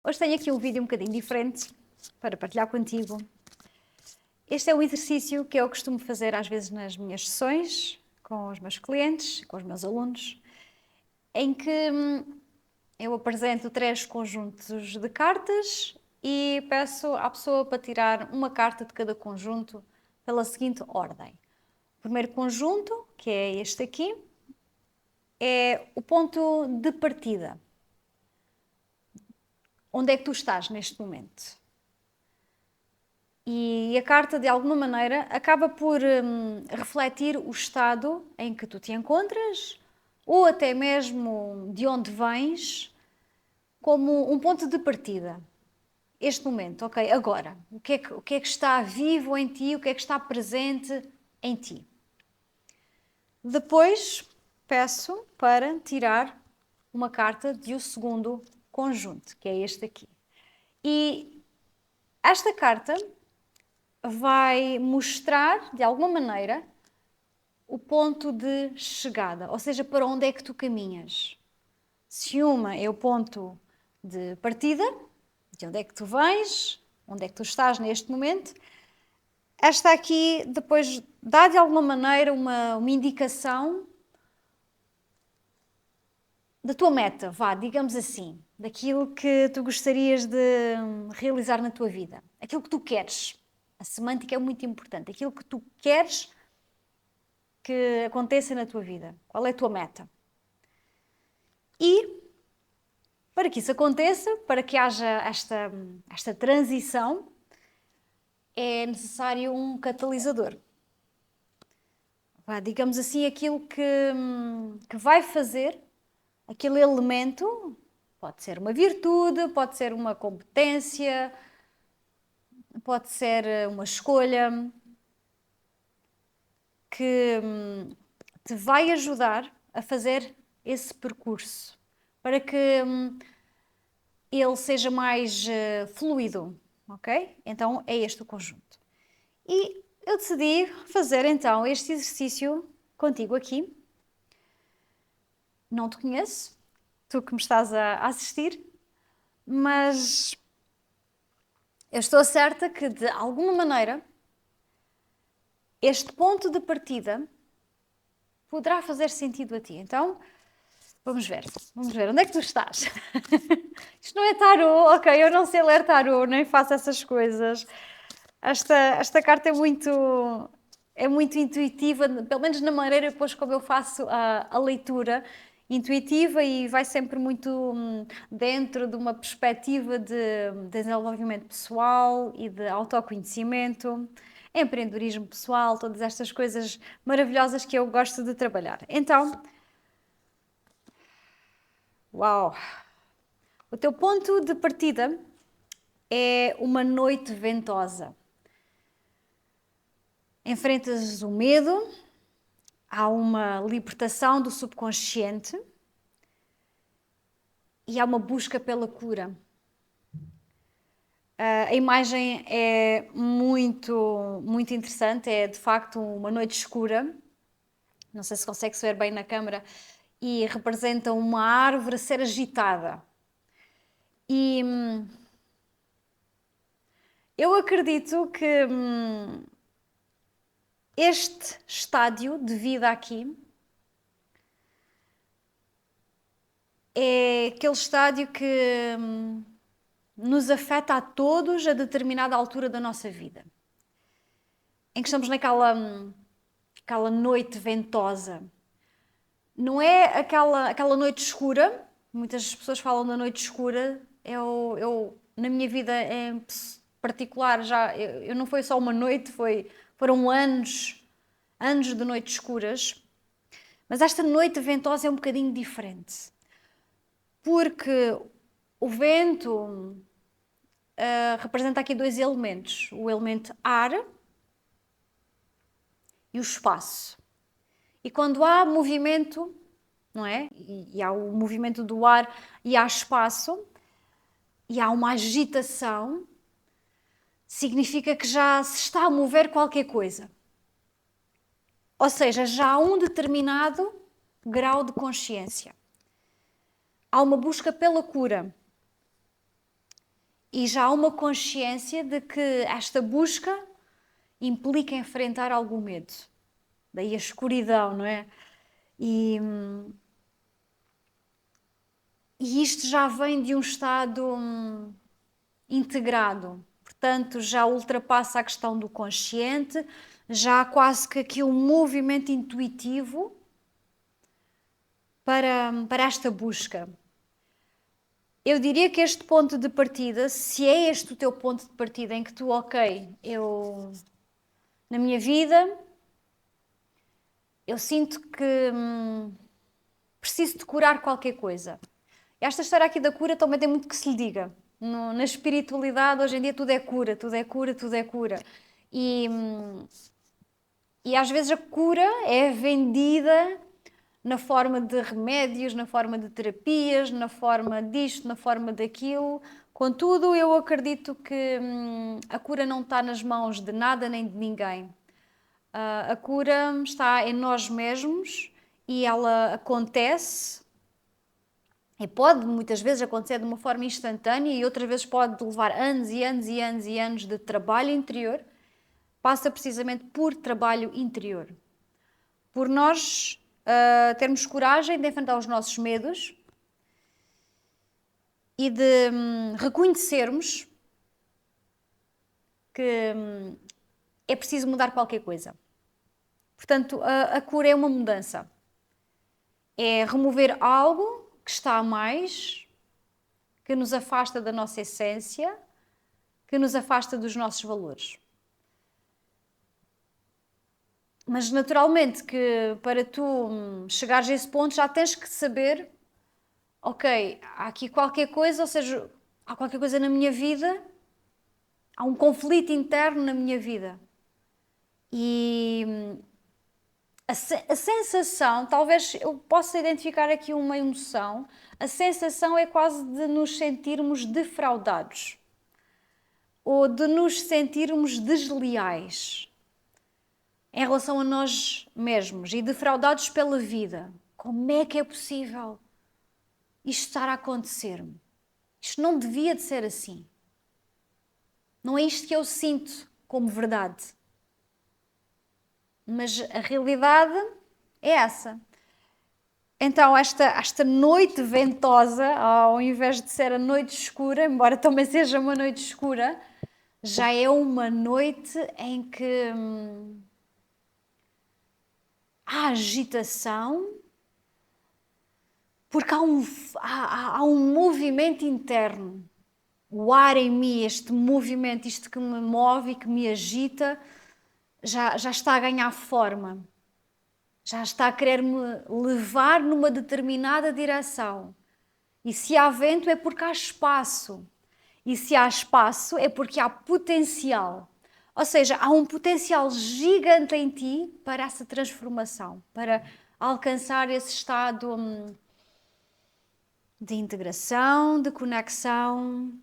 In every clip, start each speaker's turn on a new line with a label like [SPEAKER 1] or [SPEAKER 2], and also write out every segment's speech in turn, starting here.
[SPEAKER 1] Hoje tenho aqui um vídeo um bocadinho diferente para partilhar contigo. Este é um exercício que eu costumo fazer às vezes nas minhas sessões com os meus clientes, com os meus alunos, em que eu apresento 3 conjuntos de cartas e peço à pessoa para tirar uma carta de cada conjunto pela seguinte ordem. O primeiro conjunto, que é este aqui, é o ponto de partida. Onde é que tu estás neste momento? E a carta, de alguma maneira, acaba por refletir o estado em que tu te encontras, ou até mesmo de onde vens, como um ponto de partida. Este momento, ok, agora, o que é que está vivo em ti, o que é que está presente em ti. Depois, peço para tirar uma carta de o segundo conjunto, que é este aqui. E esta carta vai mostrar, de alguma maneira, o ponto de chegada, ou seja, para onde é que tu caminhas. Se uma é o ponto de partida, de onde é que tu vens, onde é que tu estás neste momento, esta aqui depois dá de alguma maneira uma indicação da tua meta, vá, digamos assim, daquilo que tu gostarias de realizar na tua vida, aquilo que tu queres. A semântica é muito importante, aquilo que tu queres que aconteça na tua vida. Qual é a tua meta? E para que isso aconteça, para que haja esta transição, é necessário um catalisador. Digamos assim, aquilo que vai fazer aquele elemento, pode ser uma virtude, pode ser uma competência, pode ser uma escolha, que te vai ajudar a fazer esse percurso, para que ele seja mais fluido, ok? Então é este o conjunto. E eu decidi fazer então este exercício contigo aqui. Não te conheço, tu que me estás a assistir, mas eu estou certa que de alguma maneira este ponto de partida poderá fazer sentido a ti. Então, vamos ver, onde é que tu estás? Isto não é tarô, ok, eu não sei ler tarô, nem faço essas coisas. Esta carta é muito intuitiva, pelo menos na maneira depois como eu faço a leitura intuitiva, e vai sempre muito dentro de uma perspectiva de desenvolvimento pessoal e de autoconhecimento, empreendedorismo pessoal, todas estas coisas maravilhosas que eu gosto de trabalhar. Então, uau! O teu ponto de partida é uma noite ventosa. Enfrentas o medo, há uma libertação do subconsciente e há uma busca pela cura. A imagem é muito interessante, é de facto uma noite escura. Não sei se consegue ver bem na câmara, e representa uma árvore a ser agitada. E eu acredito que este estádio de vida aqui é aquele estádio que nos afeta a todos a determinada altura da nossa vida. Em que estamos aquela noite ventosa. Não é aquela noite escura. Muitas pessoas falam da noite escura. Na minha vida em particular, eu não foi só uma noite, foram anos de noites escuras. Mas esta noite ventosa é um bocadinho diferente. Porque o vento representa aqui 2 elementos. O elemento ar e o espaço. E quando há movimento, não é? E há o movimento do ar e há espaço, e há uma agitação, significa que já se está a mover qualquer coisa. Ou seja, já há um determinado grau de consciência. Há uma busca pela cura. E já há uma consciência de que esta busca implica enfrentar algum medo. Daí a escuridão, não é? E isto já vem de um estado integrado. Portanto, já ultrapassa a questão do consciente, já há quase que aqui um movimento intuitivo para esta busca. Eu diria que este ponto de partida, se é este o teu ponto de partida em que tu, ok, na minha vida, eu sinto que preciso de curar qualquer coisa. Esta história aqui da cura também tem muito que se lhe diga. Na espiritualidade, hoje em dia, tudo é cura, tudo é cura, tudo é cura. E às vezes a cura é vendida na forma de remédios, na forma de terapias, na forma disto, na forma daquilo. Contudo, eu acredito que a cura não está nas mãos de nada nem de ninguém. A cura está em nós mesmos e ela acontece. E pode muitas vezes acontecer de uma forma instantânea e outras vezes pode levar anos e anos e anos e anos de trabalho interior. Passa precisamente por trabalho interior. Por nós termos coragem de enfrentar os nossos medos e de reconhecermos que é preciso mudar qualquer coisa. Portanto, a cura é uma mudança. É remover algo que está a mais, que nos afasta da nossa essência, que nos afasta dos nossos valores. Mas naturalmente que para tu chegares a esse ponto já tens que saber, ok, há aqui qualquer coisa, ou seja, há qualquer coisa na minha vida, há um conflito interno na minha vida. E a sensação, talvez eu possa identificar aqui uma emoção, a sensação é quase de nos sentirmos defraudados ou de nos sentirmos desleais em relação a nós mesmos e defraudados pela vida. Como é que é possível isto estar a acontecer-me? Isto não devia de ser assim. Não é isto que eu sinto como verdade. Mas a realidade é essa. Então, esta noite ventosa, ao invés de ser a noite escura, embora também seja uma noite escura, já é uma noite em que há agitação, porque há um movimento interno. O ar em mim, este movimento, isto que me move e que me agita, já está a ganhar forma. Já está a querer-me levar numa determinada direção. E se há vento é porque há espaço. E se há espaço é porque há potencial. Ou seja, há um potencial gigante em ti para essa transformação, para alcançar esse estado de integração, de conexão,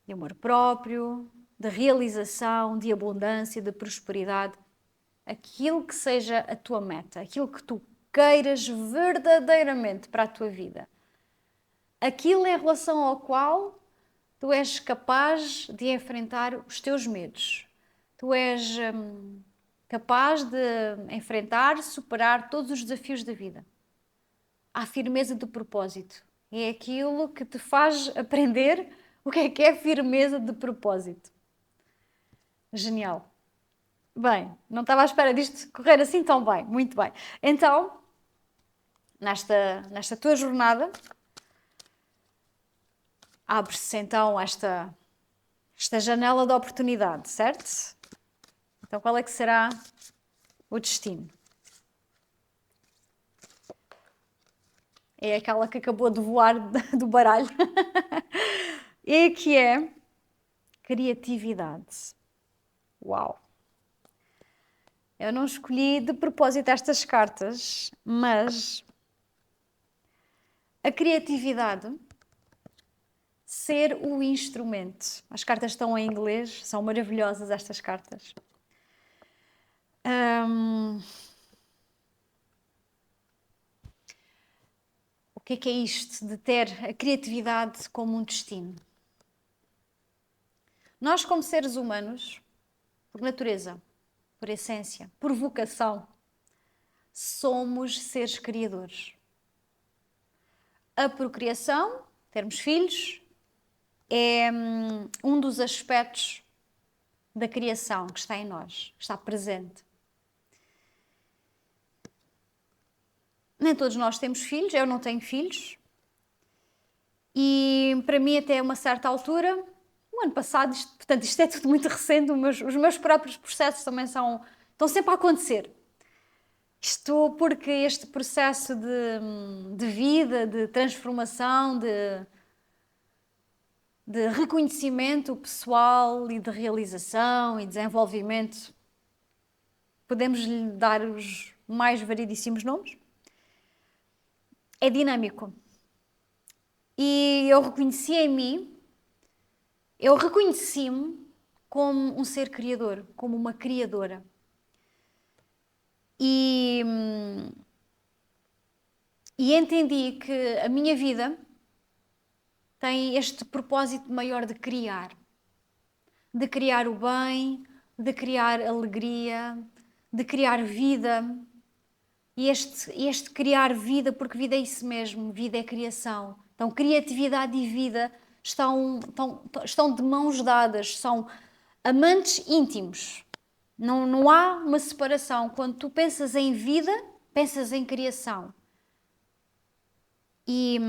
[SPEAKER 1] de amor próprio, de realização, de abundância, de prosperidade. Aquilo que seja a tua meta, aquilo que tu queiras verdadeiramente para a tua vida. Aquilo em relação ao qual tu és capaz de enfrentar os teus medos. Tu és capaz de enfrentar, superar todos os desafios da vida. Há firmeza de propósito. É aquilo que te faz aprender o que é firmeza de propósito. Genial. Bem, não estava à espera disto correr assim tão bem. Muito bem. Então, nesta tua jornada, abre-se então esta janela de oportunidade, certo? Então, qual é que será o destino? É aquela que acabou de voar do baralho. E que é criatividade. Uau! Eu não escolhi de propósito estas cartas, mas a criatividade ser o instrumento. As cartas estão em inglês, são maravilhosas estas cartas. O que é isto de ter a criatividade como um destino? Nós, como seres humanos, por natureza, por essência, por vocação, somos seres criadores. A procriação, termos filhos, é um dos aspectos da criação que está em nós, que está presente. Nem todos nós temos filhos, eu não tenho filhos. E para mim, até uma certa altura, o ano passado, portanto, isto é tudo muito recente, os meus próprios processos também estão sempre a acontecer. Isto porque este processo de vida, de transformação, de reconhecimento pessoal e de realização e desenvolvimento, podemos lhe dar os mais variedíssimos nomes, é dinâmico. E eu reconheci-me como um ser criador, como uma criadora. E entendi que a minha vida tem este propósito maior de criar o bem, de criar alegria, de criar vida. E este criar vida, porque vida é isso mesmo, vida é criação. Então, criatividade e vida estão de mãos dadas, são amantes íntimos. Não há uma separação. Quando tu pensas em vida, pensas em criação. E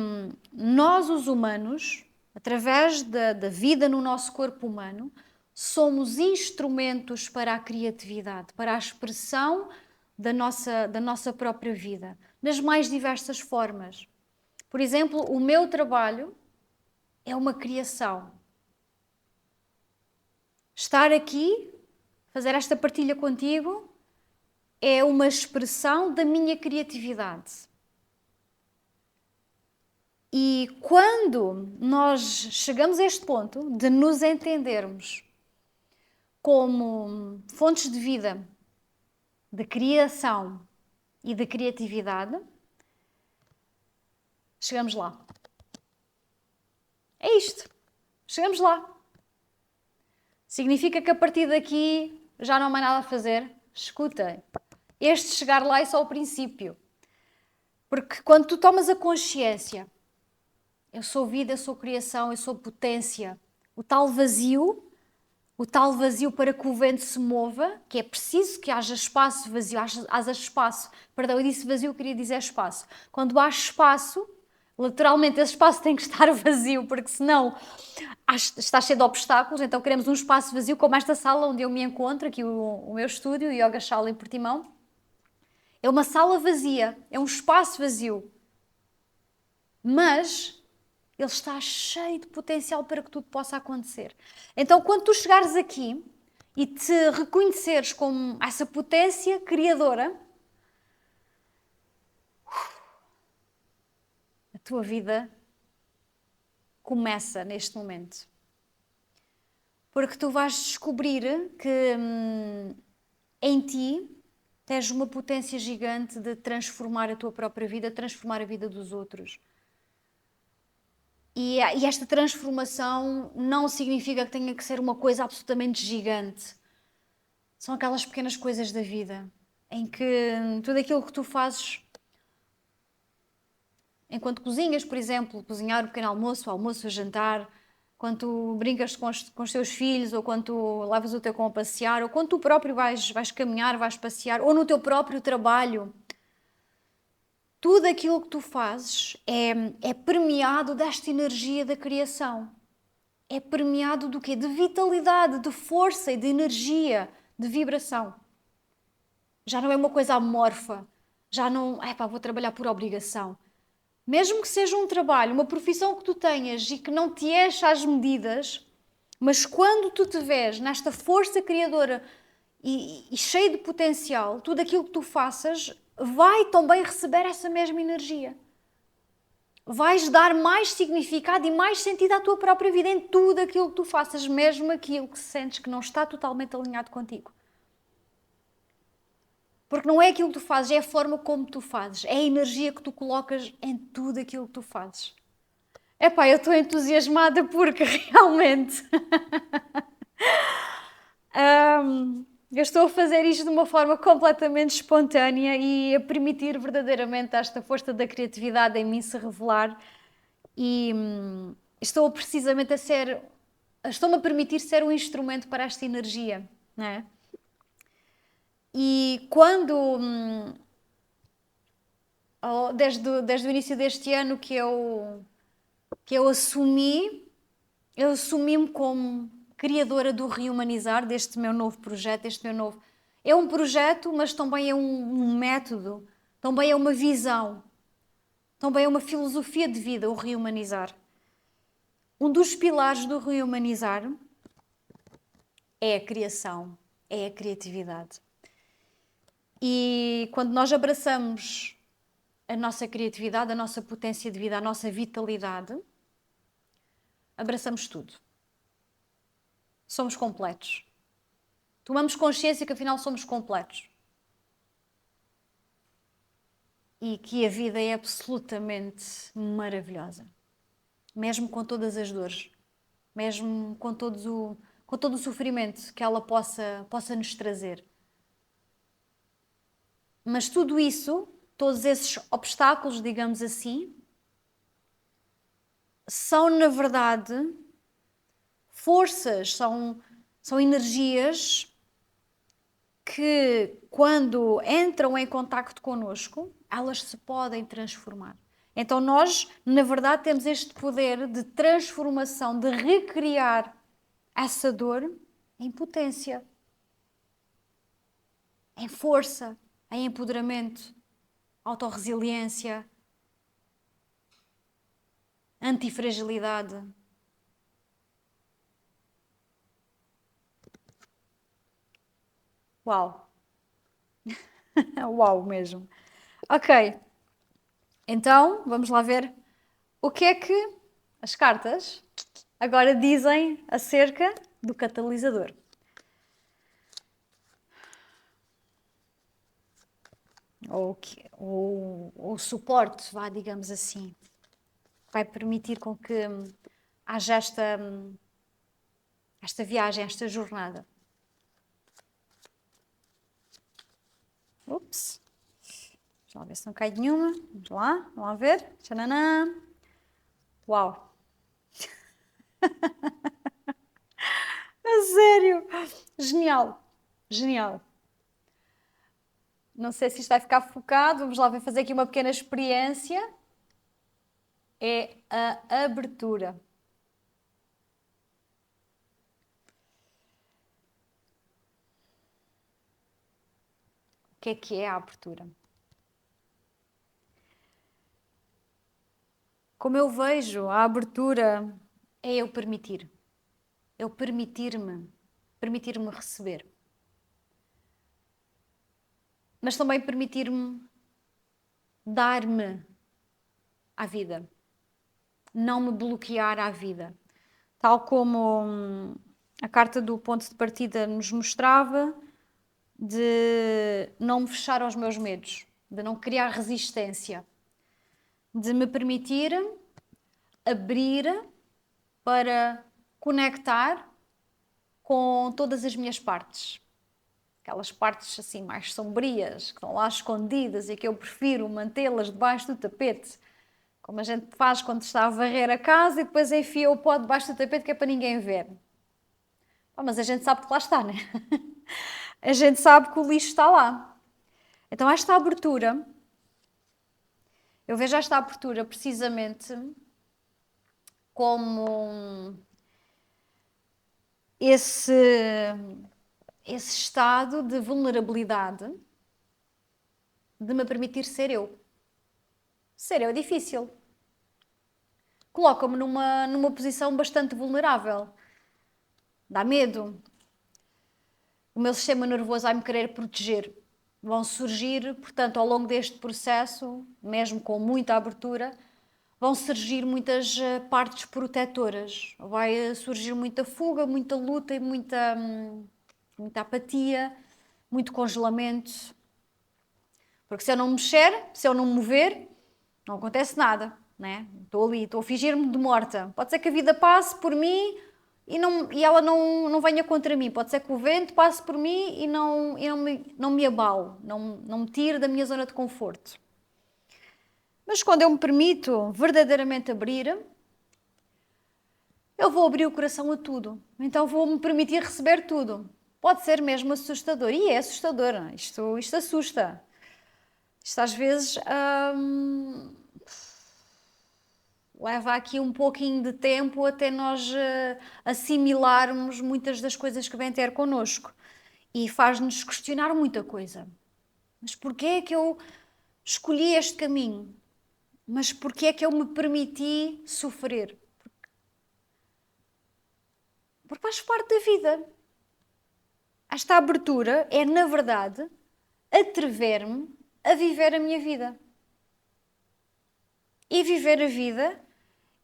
[SPEAKER 1] nós, os humanos, através da vida no nosso corpo humano, somos instrumentos para a criatividade, para a expressão da nossa própria vida, nas mais diversas formas. Por exemplo, o meu trabalho é uma criação. Estar aqui, fazer esta partilha contigo, é uma expressão da minha criatividade. E quando nós chegamos a este ponto de nos entendermos como fontes de vida, de criação e de criatividade, chegamos lá. É isto. Chegamos lá. Significa que a partir daqui já não há mais nada a fazer? Escuta, este chegar lá é só o princípio. Porque quando tu tomas a consciência, eu sou vida, eu sou criação, eu sou potência, o tal vazio para que o vento se mova, que é preciso que haja espaço vazio, haja espaço. Perdão, eu disse vazio, eu queria dizer espaço. Quando há espaço, literalmente esse espaço tem que estar vazio, porque senão está cheio de obstáculos, então queremos um espaço vazio, como esta sala onde eu me encontro, aqui o meu estúdio, o Yoga Shala em Portimão. É uma sala vazia, é um espaço vazio. Mas ele está cheio de potencial para que tudo possa acontecer. Então, quando tu chegares aqui e te reconheceres como essa potência criadora, a tua vida começa neste momento. Porque tu vais descobrir que em ti tens uma potência gigante de transformar a tua própria vida, transformar a vida dos outros. E esta transformação não significa que tenha que ser uma coisa absolutamente gigante. São aquelas pequenas coisas da vida, em que tudo aquilo que tu fazes, enquanto cozinhas, por exemplo, cozinhar o pequeno almoço, o almoço, o jantar, quando tu brincas com os teus filhos, ou quando tu levas o teu cão a passear, ou quando tu próprio vais caminhar, vais passear, ou no teu próprio trabalho, tudo aquilo que tu fazes é permeado desta energia da criação. É permeado do quê? De vitalidade, de força e de energia, de vibração. Já não é uma coisa amorfa. Já não, vou trabalhar por obrigação. Mesmo que seja um trabalho, uma profissão que tu tenhas e que não te encha às medidas, mas quando tu te vês nesta força criadora e cheio de potencial, tudo aquilo que tu faças vai também receber essa mesma energia. Vais dar mais significado e mais sentido à tua própria vida em tudo aquilo que tu faças, mesmo aquilo que sentes que não está totalmente alinhado contigo. Porque não é aquilo que tu fazes, é a forma como tu fazes, é a energia que tu colocas em tudo aquilo que tu fazes. Eu estou entusiasmada porque realmente Eu estou a fazer isto de uma forma completamente espontânea e a permitir verdadeiramente esta força da criatividade em mim se revelar e estou precisamente a ser, estou-me a permitir ser um instrumento para esta energia, não é? E quando, desde o início deste ano que eu assumi-me como criadora do Rehumanizar, deste meu novo projeto, É um projeto, mas também é um método, também é uma visão, também é uma filosofia de vida, o Rehumanizar. Um dos pilares do Rehumanizar é a criação, é a criatividade. E quando nós abraçamos a nossa criatividade, a nossa potência de vida, a nossa vitalidade, abraçamos tudo. Somos completos. Tomamos consciência que afinal somos completos. E que a vida é absolutamente maravilhosa. Mesmo com todas as dores. Mesmo com todo o sofrimento que ela possa nos trazer. Mas tudo isso, todos esses obstáculos, digamos assim, são na verdade forças, são energias que, quando entram em contacto connosco, elas se podem transformar. Então nós, na verdade, temos este poder de transformação, de recriar essa dor em potência, em força, em empoderamento, autorresiliência, antifragilidade. Uau! Uau mesmo! Ok, então vamos lá ver o que é que as cartas agora dizem acerca do catalisador. Ou suporte, vá, digamos assim. Vai permitir com que haja esta viagem, esta jornada. Ups! Deixa lá ver se não cai nenhuma. Vamos lá ver. Tchananã! Uau! A sério! Genial! Genial! Não sei se isto vai ficar focado. Vamos lá fazer aqui uma pequena experiência. É a abertura. O que é a abertura? Como eu vejo, a abertura é eu permitir. Eu permitir-me receber. Mas também permitir-me dar-me à vida. Não me bloquear à vida. Tal como a carta do ponto de partida nos mostrava, de não me fechar aos meus medos, de não criar resistência, de me permitir abrir para conectar com todas as minhas partes. Aquelas partes assim mais sombrias, que estão lá escondidas e que eu prefiro mantê-las debaixo do tapete. Como a gente faz quando está a varrer a casa e depois enfia o pó debaixo do tapete que é para ninguém ver. Mas a gente sabe que lá está, né? A gente sabe que o lixo está lá. Então esta abertura, eu vejo esta abertura precisamente como esse estado de vulnerabilidade de me permitir ser eu. Ser eu é difícil. Coloca-me numa posição bastante vulnerável. Dá medo. O meu sistema nervoso vai me querer proteger. Vão surgir, portanto, ao longo deste processo, mesmo com muita abertura, vão surgir muitas partes protetoras. Vai surgir muita fuga, muita luta e muita apatia, muito congelamento. Porque se eu não mexer, se eu não me mover, não acontece nada, né? Estou ali, estou a fingir-me de morta. Pode ser que a vida passe por mim e ela não venha contra mim. Pode ser que o vento passe por mim e não me abale, não me tire da minha zona de conforto. Mas quando eu me permito verdadeiramente abrir, eu vou abrir o coração a tudo. Então vou-me permitir receber tudo. Pode ser mesmo assustador. E é assustador. Isto assusta. Isto às vezes leva aqui um pouquinho de tempo até nós assimilarmos muitas das coisas que vêm ter connosco. E faz-nos questionar muita coisa. Mas porquê é que eu escolhi este caminho? Mas porquê é que eu me permiti sofrer? Porque faz parte da vida. Esta abertura é, na verdade, atrever-me a viver a minha vida. E viver a vida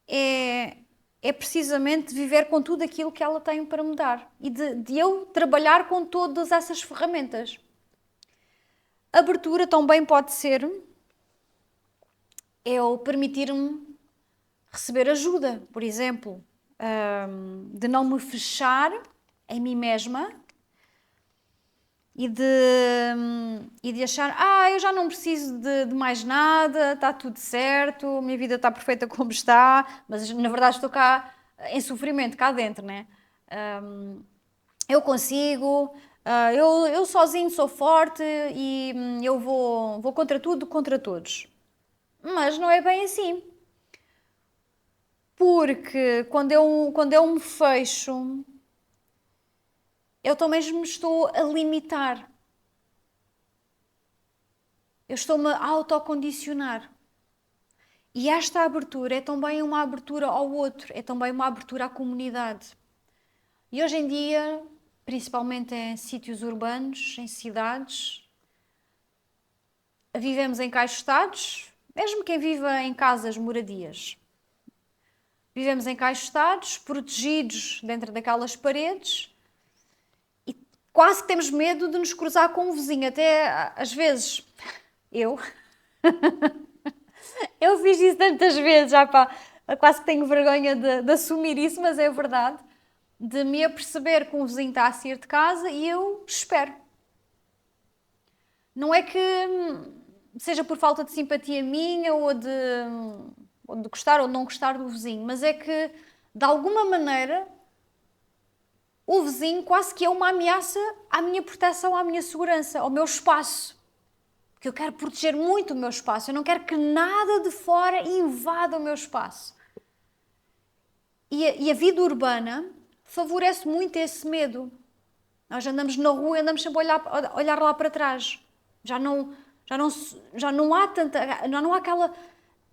[SPEAKER 1] é precisamente viver com tudo aquilo que ela tem para me dar. E de eu trabalhar com todas essas ferramentas. A abertura também pode ser eu permitir-me receber ajuda, por exemplo, de não me fechar em mim mesma e de achar, eu já não preciso de mais nada, está tudo certo, a minha vida está perfeita como está, mas na verdade estou cá em sofrimento, cá dentro, né? Eu consigo, eu sozinho sou forte e eu vou contra tudo, contra todos. Mas não é bem assim. Porque quando eu me fecho, eu também me estou a limitar. Eu estou-me a autocondicionar. E esta abertura é também uma abertura ao outro, é também uma abertura à comunidade. E hoje em dia, principalmente em sítios urbanos, em cidades, vivemos encaixotados, mesmo quem vive em casas, moradias. Vivemos encaixotados, protegidos dentro daquelas paredes e quase que temos medo de nos cruzar com um vizinho. Até, às vezes, eu fiz isso tantas vezes, quase que tenho vergonha de assumir isso, mas é verdade, de me aperceber que um vizinho está a sair de casa e eu espero. Não é que seja por falta de simpatia minha ou de gostar ou não gostar do vizinho, mas é que, de alguma maneira, o vizinho quase que é uma ameaça à minha proteção, à minha segurança, ao meu espaço. Porque eu quero proteger muito o meu espaço, eu não quero que nada de fora invada o meu espaço. E a vida urbana favorece muito esse medo. Nós andamos na rua e andamos sempre a olhar lá para trás. Já não há tanta, não há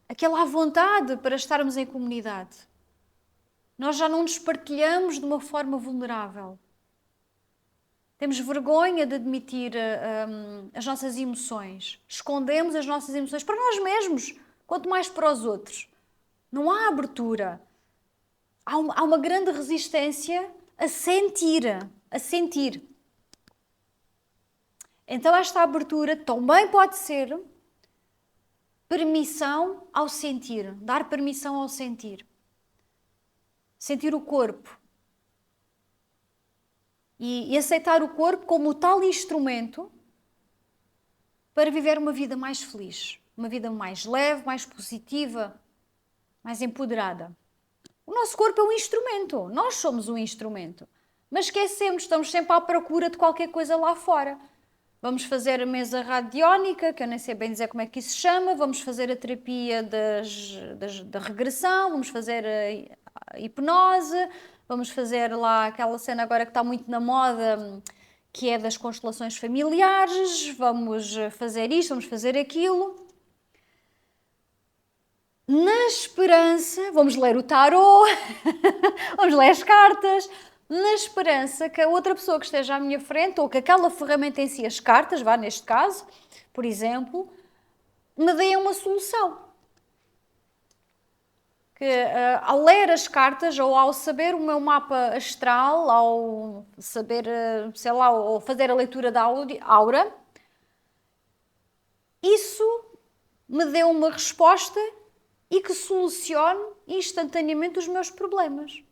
[SPEAKER 1] aquela vontade para estarmos em comunidade. Nós já não nos partilhamos de uma forma vulnerável. Temos vergonha de admitir as nossas emoções. Escondemos as nossas emoções para nós mesmos, quanto mais para os outros. Não há abertura. Há uma grande resistência a sentir. Então esta abertura também pode ser permissão ao sentir, dar permissão ao sentir. Sentir o corpo. E aceitar o corpo como o tal instrumento para viver uma vida mais feliz, uma vida mais leve, mais positiva, mais empoderada. O nosso corpo é um instrumento, nós somos um instrumento. Mas esquecemos, estamos sempre à procura de qualquer coisa lá fora. Vamos fazer a mesa radiónica, que eu nem sei bem dizer como é que isso se chama, vamos fazer a terapia da regressão, vamos fazer a hipnose, vamos fazer lá aquela cena agora que está muito na moda, que é das constelações familiares, vamos fazer isto, vamos fazer aquilo. Na esperança, vamos ler o tarô, vamos ler as cartas, na esperança que a outra pessoa que esteja à minha frente, ou que aquela ferramenta em si, as cartas, neste caso, por exemplo, me dê uma solução. Que ao ler as cartas, ou ao saber o meu mapa astral, ao saber, sei lá, ou fazer a leitura da aura, isso me dê uma resposta e que solucione instantaneamente os meus problemas.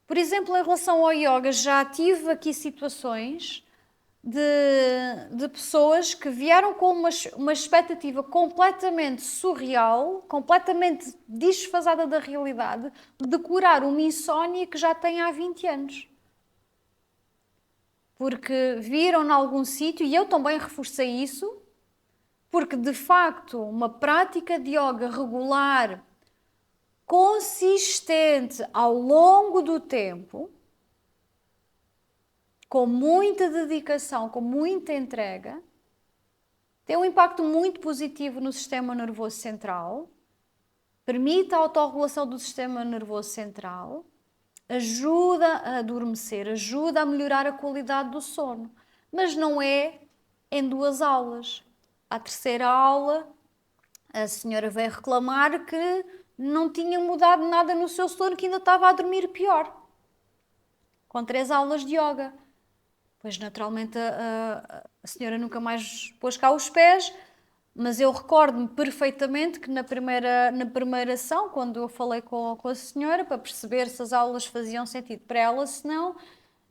[SPEAKER 1] Por exemplo, em relação ao yoga, já tive aqui situações de pessoas que vieram com uma expectativa completamente surreal, completamente desfasada da realidade, de curar uma insónia que já tem há 20 anos. Porque viram em algum sítio, e eu também reforcei isso, porque de facto uma prática de yoga regular, consistente ao longo do tempo, com muita dedicação, com muita entrega, tem um impacto muito positivo no sistema nervoso central, permite a autorregulação do sistema nervoso central, ajuda a adormecer, ajuda a melhorar a qualidade do sono. Mas não é em 2 aulas. À terceira aula, a senhora veio reclamar que não tinha mudado nada no seu sono, que ainda estava a dormir pior. Com 3 aulas de yoga. Pois, naturalmente, a senhora nunca mais pôs cá os pés, mas eu recordo-me perfeitamente que na primeira ação, quando eu falei com a senhora, para perceber se as aulas faziam sentido para ela, se não,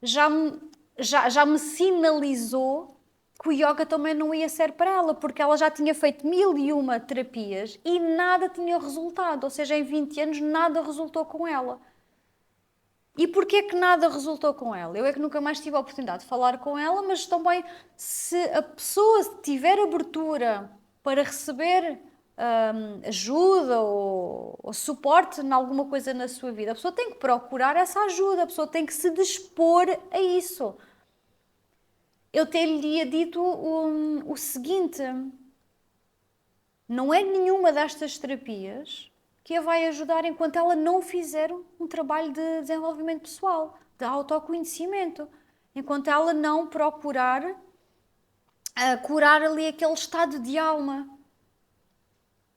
[SPEAKER 1] já me sinalizou que o yoga também não ia ser para ela, porque ela já tinha feito 1001 terapias e nada tinha resultado, ou seja, em 20 anos nada resultou com ela. E porquê que nada resultou com ela? Eu é que nunca mais tive a oportunidade de falar com ela, mas também se a pessoa tiver abertura para receber ajuda ou suporte em alguma coisa na sua vida, a pessoa tem que procurar essa ajuda, a pessoa tem que se dispor a isso. Eu ter-lhe dito o seguinte: não é nenhuma destas terapias que a vai ajudar enquanto ela não fizer um trabalho de desenvolvimento pessoal, de autoconhecimento, enquanto ela não procurar curar ali aquele estado de alma.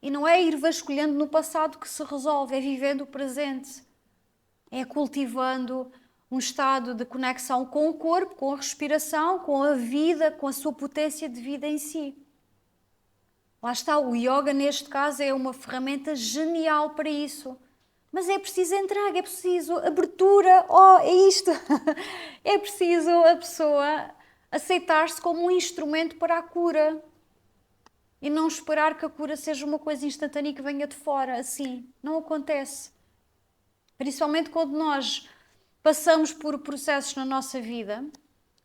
[SPEAKER 1] E não é ir vasculhando no passado que se resolve, é vivendo o presente, é cultivando um estado de conexão com o corpo, com a respiração, com a vida, com a sua potência de vida em si. Lá está, o yoga neste caso é uma ferramenta genial para isso. Mas é preciso entrega, é preciso abertura, é isto. É preciso a pessoa aceitar-se como um instrumento para a cura. E não esperar que a cura seja uma coisa instantânea e que venha de fora, assim. Não acontece. Principalmente quando nós passamos por processos na nossa vida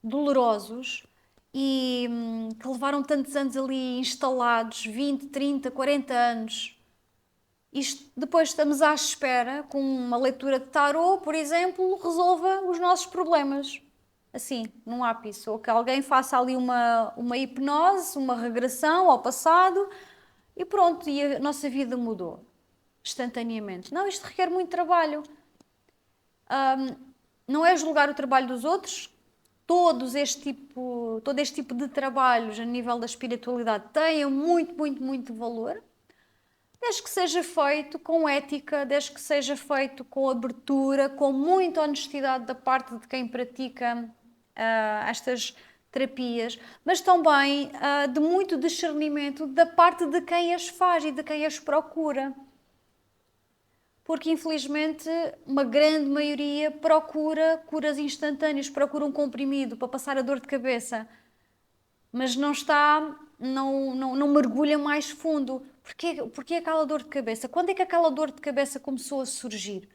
[SPEAKER 1] dolorosos e que levaram tantos anos ali instalados, 20, 30, 40 anos. Depois estamos à espera, com uma leitura de tarô, por exemplo, resolva os nossos problemas. Assim, num ápice. Ou que alguém faça ali uma hipnose, uma regressão ao passado e pronto, e a nossa vida mudou instantaneamente. Não, isto requer muito trabalho. Não é julgar o trabalho dos outros. Todo este tipo de trabalhos a nível da espiritualidade têm muito, muito, muito valor, desde que seja feito com ética, desde que seja feito com abertura, com muita honestidade da parte de quem pratica estas terapias, mas também de muito discernimento da parte de quem as faz e de quem as procura. Porque, infelizmente, uma grande maioria procura curas instantâneas, procura um comprimido para passar a dor de cabeça, mas não mergulha mais fundo. Porquê aquela dor de cabeça? Quando é que aquela dor de cabeça começou a surgir?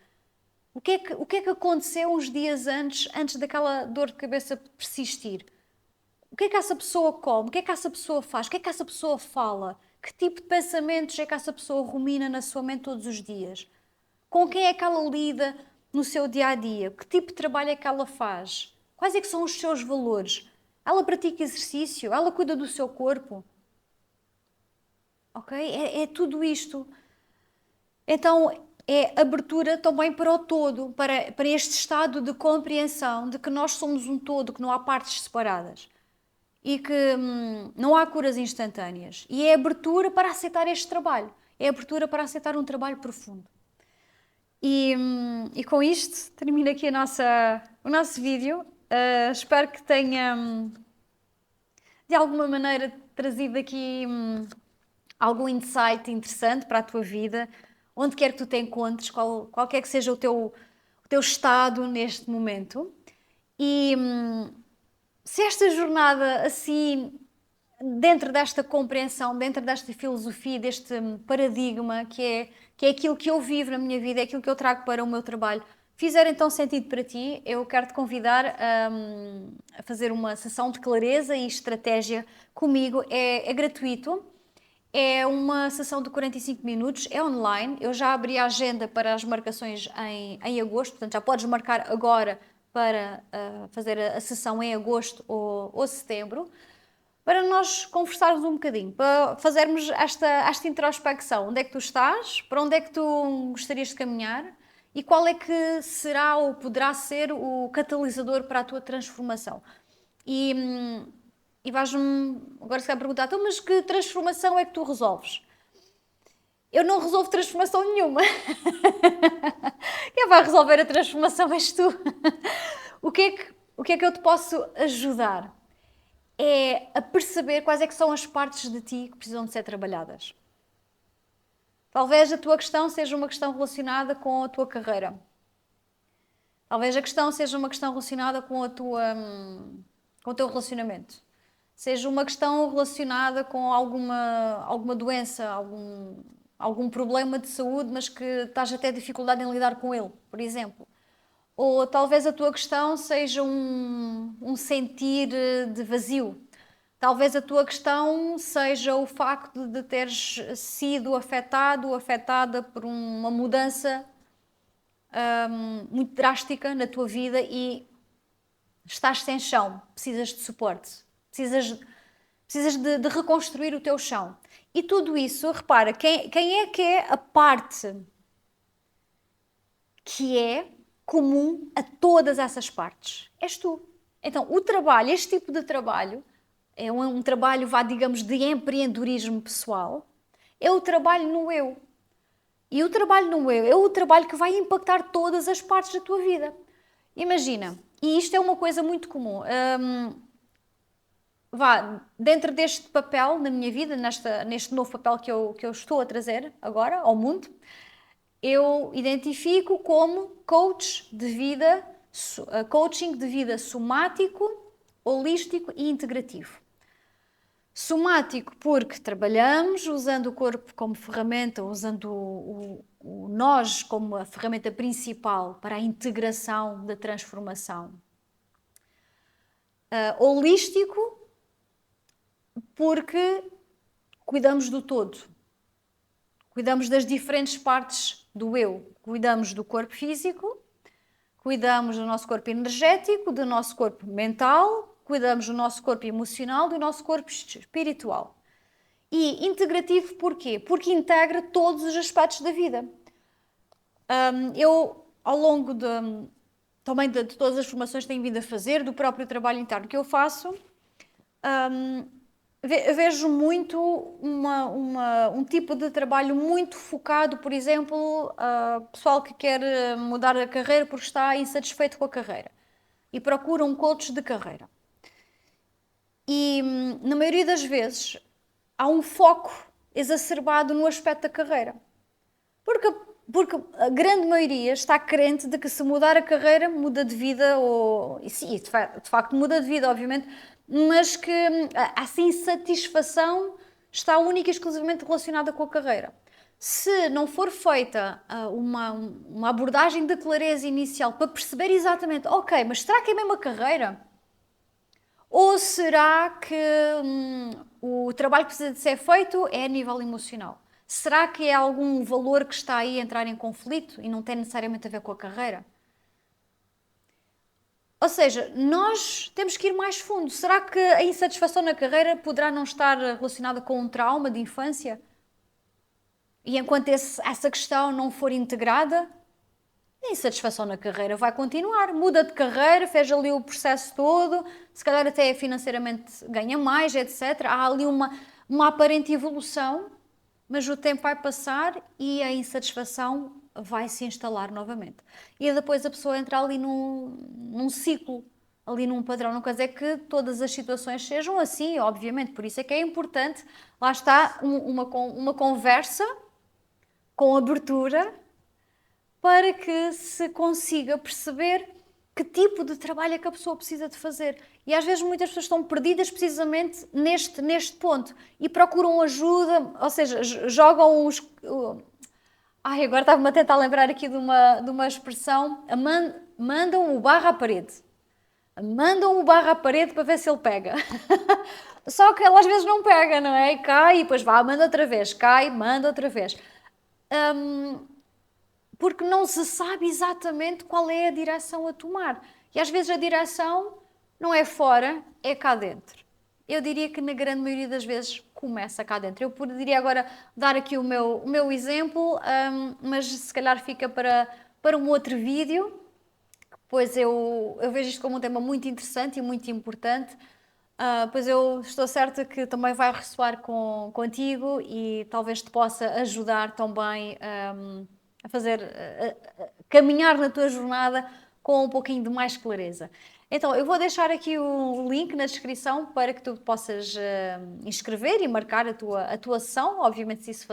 [SPEAKER 1] O que é que aconteceu uns dias antes daquela dor de cabeça persistir? O que é que essa pessoa come? O que é que essa pessoa faz? O que é que essa pessoa fala? Que tipo de pensamentos é que essa pessoa rumina na sua mente todos os dias? Com quem é que ela lida no seu dia-a-dia? Que tipo de trabalho é que ela faz? Quais é que são os seus valores? Ela pratica exercício? Ela cuida do seu corpo? Ok? É tudo isto. Então, é abertura também para o todo, para este estado de compreensão de que nós somos um todo, que não há partes separadas. E que não há curas instantâneas. E é abertura para aceitar este trabalho. É abertura para aceitar um trabalho profundo. E com isto termino aqui o nosso vídeo. Espero que tenha de alguma maneira trazido aqui algum insight interessante para a tua vida, onde quer que tu te encontres, qualquer que seja o teu teu estado neste momento. E se esta jornada assim, dentro desta compreensão, dentro desta filosofia, deste paradigma que é aquilo que eu vivo na minha vida, é aquilo que eu trago para o meu trabalho, fizer então sentido para ti, eu quero te convidar a fazer uma sessão de clareza e estratégia comigo. É gratuito, é uma sessão de 45 minutos, é online. Eu já abri a agenda para as marcações em agosto, portanto já podes marcar agora para fazer a sessão em agosto ou setembro, para nós conversarmos um bocadinho, para fazermos esta introspecção. Onde é que tu estás? Para onde é que tu gostarias de caminhar? E qual é que será ou poderá ser o catalisador para a tua transformação? E vais-me agora se calhar perguntar, então, mas que transformação é que tu resolves? Eu não resolvo transformação nenhuma. Quem vai resolver a transformação és tu. O que é que eu te posso ajudar? É a perceber quais é que são as partes de ti que precisam de ser trabalhadas. Talvez a tua questão seja uma questão relacionada com a tua carreira. Talvez a questão seja uma questão relacionada com o teu relacionamento. Seja uma questão relacionada com alguma doença, algum problema de saúde, mas que estás até dificuldade em lidar com ele, por exemplo. Ou talvez a tua questão seja um sentir de vazio. Talvez a tua questão seja o facto de teres sido afetada por uma mudança muito drástica na tua vida e estás sem chão, precisas de suporte, precisas de reconstruir o teu chão. E tudo isso, repara, quem é a parte que é comum a todas essas partes? És tu. Então, o trabalho, este tipo de trabalho, é um trabalho, digamos, de empreendedorismo pessoal, é o trabalho no eu. E o trabalho no eu é o trabalho que vai impactar todas as partes da tua vida. Imagina, e isto é uma coisa muito comum, dentro deste papel na minha vida, neste novo papel que eu estou a trazer agora ao mundo, eu identifico como coaching de vida somático, holístico e integrativo. Somático porque trabalhamos usando o corpo como ferramenta, usando o nós como a ferramenta principal para a integração da transformação. Holístico porque cuidamos do todo. Cuidamos das diferentes partes do eu. Cuidamos do corpo físico, cuidamos do nosso corpo energético, do nosso corpo mental, cuidamos do nosso corpo emocional, do nosso corpo espiritual. E integrativo porquê? Porque integra todos os aspectos da vida. Eu, ao longo também de todas as formações que tenho vindo a fazer, do próprio trabalho interno que eu faço, vejo muito um tipo de trabalho muito focado, por exemplo, pessoal que quer mudar a carreira porque está insatisfeito com a carreira e procura um coach de carreira. E na maioria das vezes há um foco exacerbado no aspecto da carreira. Porque a grande maioria está crente de que se mudar a carreira muda de vida, e sim, de facto muda de vida, obviamente, mas que essa insatisfação está única e exclusivamente relacionada com a carreira. Se não for feita uma abordagem de clareza inicial para perceber exatamente, ok, mas será que é mesmo a carreira? Ou será que o trabalho que precisa de ser feito é a nível emocional? Será que é algum valor que está aí a entrar em conflito e não tem necessariamente a ver com a carreira? Ou seja, nós temos que ir mais fundo. Será que a insatisfação na carreira poderá não estar relacionada com um trauma de infância? E enquanto essa questão não for integrada, a insatisfação na carreira vai continuar. Muda de carreira, fez ali o processo todo, se calhar até financeiramente ganha mais, etc. Há ali uma aparente evolução, mas o tempo vai passar e a insatisfação vai se instalar novamente. E depois a pessoa entra ali num ciclo, ali num padrão. Não quer dizer que todas as situações sejam assim, obviamente. Por isso é que é importante, lá está, uma conversa com abertura, para que se consiga perceber que tipo de trabalho é que a pessoa precisa de fazer. E às vezes muitas pessoas estão perdidas precisamente neste ponto e procuram ajuda, ou seja, jogam os... Ai, agora estava-me a tentar lembrar aqui de uma expressão, mandam o barro à parede. Mandam o barro à parede para ver se ele pega. Só que ele às vezes não pega, não é? Cai e depois vá, manda outra vez, cai, manda outra vez. Porque não se sabe exatamente qual é a direção a tomar. E às vezes a direção não é fora, é cá dentro. Eu diria que na grande maioria das vezes começa cá dentro. Eu poderia agora dar aqui o meu exemplo, mas se calhar fica para um outro vídeo, pois eu vejo isto como um tema muito interessante e muito importante. Pois eu estou certa que também vai ressoar contigo e talvez te possa ajudar também a fazer, caminhar na tua jornada com um pouquinho de mais clareza. Então, eu vou deixar aqui o link na descrição para que tu possas inscrever e marcar a tua sessão. Obviamente, se isso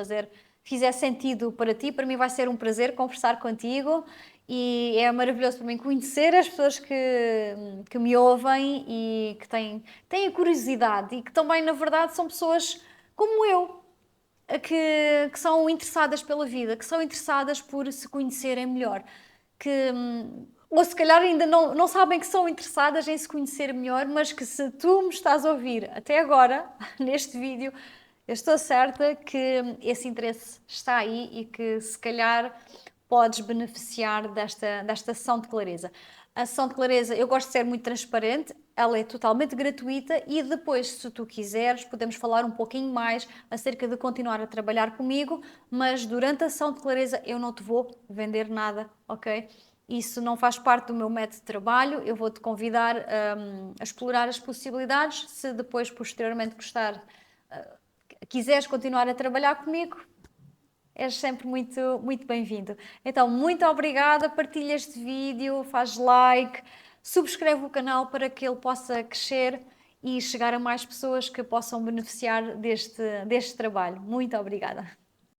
[SPEAKER 1] fizer sentido para ti, para mim vai ser um prazer conversar contigo e é maravilhoso para mim conhecer as pessoas que me ouvem e que têm a curiosidade e que também, na verdade, são pessoas como eu, que são interessadas pela vida, que são interessadas por se conhecerem melhor, que ou se calhar ainda não sabem que são interessadas em se conhecer melhor, mas que se tu me estás a ouvir até agora, neste vídeo, eu estou certa que esse interesse está aí e que se calhar podes beneficiar desta sessão de clareza. A sessão de clareza, eu gosto de ser muito transparente, ela é totalmente gratuita e depois, se tu quiseres, podemos falar um pouquinho mais acerca de continuar a trabalhar comigo, mas durante a sessão de clareza eu não te vou vender nada, ok? Isso não faz parte do meu método de trabalho, eu vou-te convidar a explorar as possibilidades, se depois, posteriormente, quiseres continuar a trabalhar comigo, és sempre muito, muito bem-vindo. Então, muito obrigada, partilha este vídeo, faz like, subscreve o canal para que ele possa crescer e chegar a mais pessoas que possam beneficiar deste trabalho. Muito obrigada.